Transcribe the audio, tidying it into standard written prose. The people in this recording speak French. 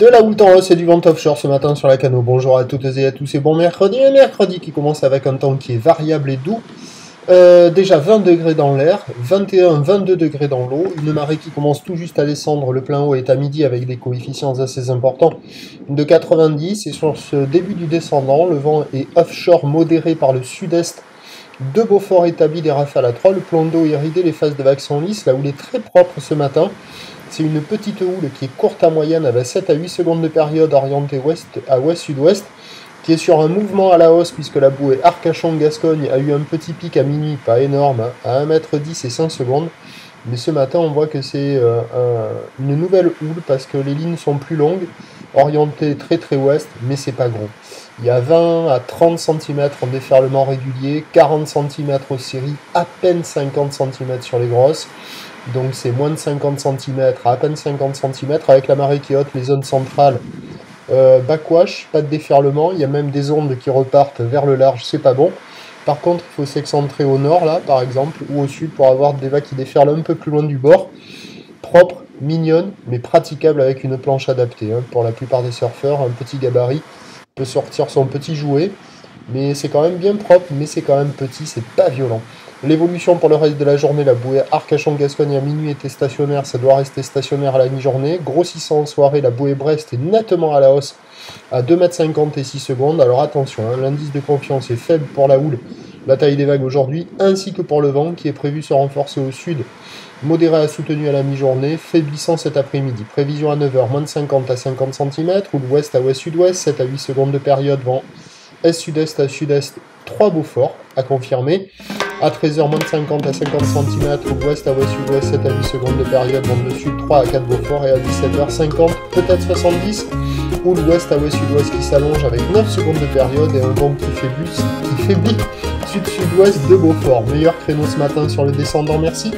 De la houle en hausse et du vent offshore ce matin sur la Cano. Bonjour à toutes et à tous et bon mercredi. Un mercredi qui commence avec un temps qui est variable et doux. Déjà 20 degrés dans l'air, 21-22 degrés dans l'eau. Une marée qui commence tout juste à descendre. Le plein haut est à midi avec des coefficients assez importants de 90. Et sur ce début du descendant, le vent est offshore modéré par le sud-est. De Beaufort établi des rafales à 3. Le plan d'eau est ridé, les phases de vagues sont lisses. La houle est très propre ce matin. C'est une petite houle qui est courte à moyenne avec 7 à 8 secondes de période orientée ouest à ouest-sud-ouest, qui est sur un mouvement à la hausse puisque la bouée Arcachon-Gascogne a eu un petit pic à minuit, pas énorme, à 1,10 m et 5 secondes. Mais ce matin, on voit que c'est une nouvelle houle parce que les lignes sont plus longues, orientées très ouest, mais c'est pas gros. Il y a 20 à 30 cm en déferlement régulier, 40 cm aux séries, à peine 50 cm sur les grosses. Donc c'est moins de 50 cm à peine 50 cm, avec la marée qui est haute, les zones centrales, backwash, pas de déferlement, il y a même des ondes qui repartent vers le large, c'est pas bon. Par contre, il faut s'excentrer au nord, là, par exemple, ou au sud, pour avoir des vagues qui déferlent un peu plus loin du bord. Propre, mignonne, mais praticable avec une planche adaptée. Hein. Pour la plupart des surfeurs, un petit gabarit peut sortir son petit jouet, mais c'est quand même bien propre, mais c'est quand même petit, c'est pas violent. L'évolution pour le reste de la journée, la bouée Arcachon-Gascogne à minuit était stationnaire, ça doit rester stationnaire à la mi-journée. Grossissant en soirée, la bouée Brest est nettement à la hausse à 2,50 m et 6 secondes. Alors attention, hein, l'indice de confiance est faible pour la houle, la taille des vagues aujourd'hui, ainsi que pour le vent qui est prévu se renforcer au sud, modéré à soutenu à la mi-journée, faiblissant cet après-midi. Prévision à 9 h, moins de 50 à 50 cm, houle ouest à ouest-sud-ouest, 7 à 8 secondes de période, vent est-sud-est à sud-est, 3 Beaufort à confirmer. À 13 h, moins de 50 à 50 cm, ou ouest à ouest-sud-ouest, 7 à 8 secondes de période, vent de sud, 3 à 4 Beaufort, et à 17 h 50, peut-être 70, ou l'ouest à ouest-sud-ouest qui s'allonge avec 9 secondes de période, et un vent qui faiblit sud-sud-ouest de Beaufort. Meilleur créneau ce matin sur le descendant, merci.